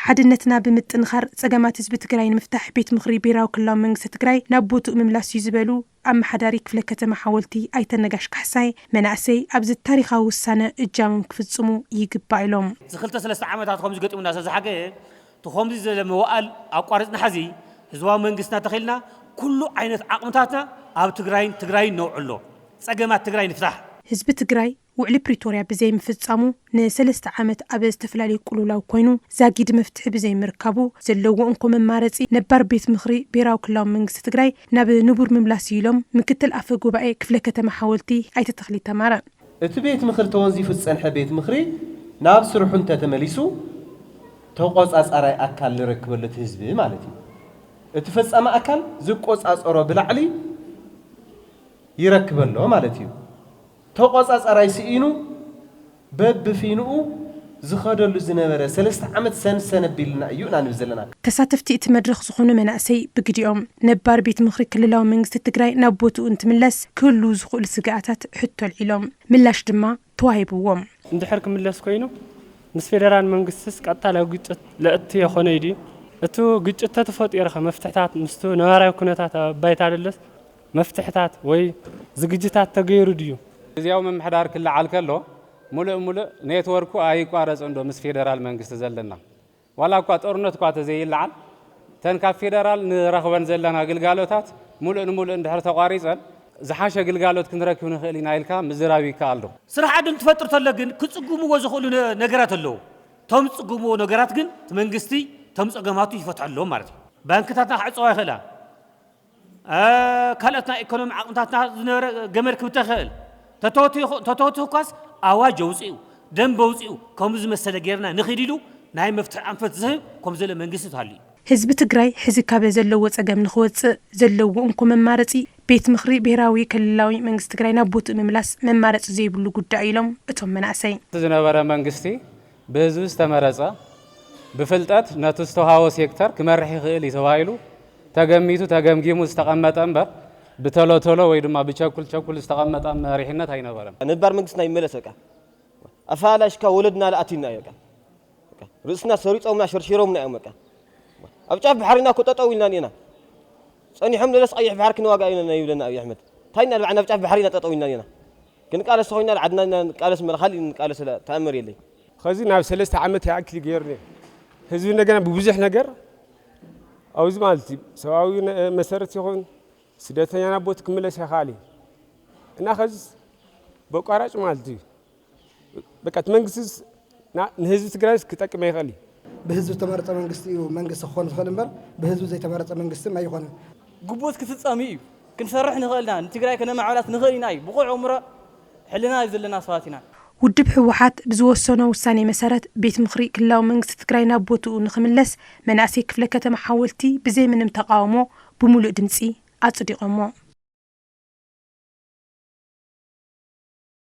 حدنتنا بمتنخر صقامات حزب تግራይ ንምፍታሕ ቤት ምኽሪ ቢራው ክልላዊ መንግስቲ ትግራይ ናብ ቦቱ ምምላስ ይዝበሉ ኣብ ማሕዳሪ ክፍለ ከተማ ሓወልቲ ኣይተነጋሽ ካሕሳይ መናእሰይ ኣብዚ ታሪኻዊ ውሳነ እጃሞም ክፍጽሙ ይግባእ ኢሎም ዝኽልተ 3 ዓመታት ከምዚ ገጥሙና ዝሓገ ተኸምዚ ዘለመዋል ኣቋርጽና ሓዚ ህዝባዊ መንግስትና ተኺልና ኩሉ ዓይነት ዓቕምታትና ኣብ ትግራይ ነውዕሎ صقامات ትግራይ ንፍታሕ ህዝቢ ትግራይ ውዕሊ ፕሪቶሪያ ብዘይ ምፍጻሙ ን3 ዓመት ኣብ ዝተፈላልዩ ቁሉላው ኮይኑ ዛጊድ መፍትሒ ብዘይ ምርካቡ ዘለዎ እንኮ መማረጺ ነባር ቤት ምኽሪ ቢራው ክልላዊ መንግስቲ ትግራይ ናብ ንቡር ምምላስ ኢሎም ምክትል ኣፈ ጉባኤ ክፍለ ከተማ ሓወልቲ ኣይተተኽሊ ተማረ እቲ ቤት ምኽሪ ተወንዚፉ ዝጸንሐ ቤት ምኽሪ ናብ ስርሑ ተመሊሱ ተቆጻጻራይ ኣካል ዝረክበሉ ህዝቢ ማለት እዩ እቲ ፈጻሚ ኣካል ዝቆጻጻሮ ብላዕሊ ይረክበሎ ማለት እዩ ተቆጻጻራይ ሲኢኑ በብፊንኡ ዝኸደሉ ዝነበረ 3 ዓመት ሰነቢልና እዩ ናንብዘለና ተሳተፍቲ እቲ መድረኽ ዝኾኑ መናእሰይ ብግዲኦም ነባር ቤት ምኽሪ ክልላዊ መንግስቲ ትግራይ ናብ ቦቱኡ እንትምለስ ክህሉ ዝኽእሉ ስግኣታት ሕቶ ኣልዒሎም ምላሽ ድማ ተዋሂብዎም እንድሕር ክምለስ ኮይኑ ምስ ፌደራል መንግስትስ ቀጣላዊ ግጭት ለእቲ የኾነ ይዲ እቱ ግጭት ተፈጥሮ መፍትሕታት ምስቱ ነባራዊ ኩነታት ባይታደለስ መፍትሕታት ወይ ዝግጅታት ተገይሩ ድዩ እዚያው መምሕዳር ክልዓል ከሎ ሙሉእ ኔትወርኩ ኣይቋረጽ እንዶ ምስ ፌደራል መንግስት ዘለና ዋላ እኳ ጦርነት እኳ ተዘይልዓል ተንካ ፌደራል ንረኽበን ዘለና ግልጋሎታት ሙሉእ እንድሕር ተቋሪጸን ዝሓሸ ግልጋሎት ክንረክብ ንኽእል ኢና ኢልካ ምዝራብ ይከኣልዶ ስራሕ ዓድን ትፈጥር ተሎ ግን ክጽጉምዎ ዝኽእሉ ነገራት ኣለዉ ቶም ጽጉምዎ ነገራት ግን መንግስቲ ቶም ጸገማቱ ይፈትሐሎም ማለት እዩ ባንክታትና ክዕጽዋ ይኽእላ ካልኦትና ኢኮኖሚ ዓቕምታትና ዝነበረ ገመድ ክብተ ይኽእል ተተወቱ ኳስ ኣዋጅ ኣውፅኡ ደንብ ኣውፅኡ ከምዚ መሰለ ጌርና ንኽዲሉ ናይ መፍትሒ ኣንፈት ዝህብ ከም ዘለ መንግስቲ ተሃልዩ ህዝቢ ትግራይ ሕዚ ካበ ዘለዎ ጸገም ንኽወጽእ ዘለዎ እንኮ መማረጺ ቤት ምኽሪ ብሔራዊ ክልላዊ መንግስቲ ትግራይ ናብ ቦቱ ምምላስ መማረጺ ዘይብሉ ጉዳይ ኢሎም እቶም መናእሰይ ዝነበረ መንግስቲ ብህዝቢ ዝተመረጸ ብፍልጠት ነቲ ዝተዋሃቦ ሴክተር ክመርሕ ይኽእል ተባሂሉ ተገሚቱ ተገምጊሙ ዝተቐመጠ እምበር بتلو ويدما بشكل استقامت ريحنا هاي نبرة. نبر مجلسنا يملسك. أفعلش كولدنا لأتينا ياك. رأسنا سريت أو نشرشيرهم نعمك. أبجاف بحرنا كتات أو لنا. أني حمد لله صحيح بحرك نواجعنا نيولنا يا أحمد. هاينا العنا بجاف بحرنا تطوينا لنا. كن قال صهينا عدنا قال اسم الخلي قال سلا تأمر يلي. خزينا بسلست عمتها أكل غيرني. هزونا جنا بوزح نجر. أو زمالتي سواوي مسرت يكون سدتنا أنا بوت كملة شخالي. أنا خز بقارج مالتي. بكت منجس نهزت تجرس كتاك ما يخلي. بهزو تمرت منجستي ومنجس خون خالنبر بهزو زي تمرت منجستي ما يخون. قبوت كتت أمي كن فرح نخلنا نتجري كنا معولات نخلينا بقول عمره حلنا يزلنا صواتنا. ውድብ ሕወሓት ብዝወሰነው ውሳኔ መሰረት ቤት ምኽሪ ክልላዊ መንግስቲ ትግራይ ናብ ቦቱኡ ንኽምለስ መናእሰይ ክፍለ ከተማ ሓወልቲ ብዘይ ምንም ተቃውሞ ብሙሉእ ድምፂ ኣጽዲቖሞ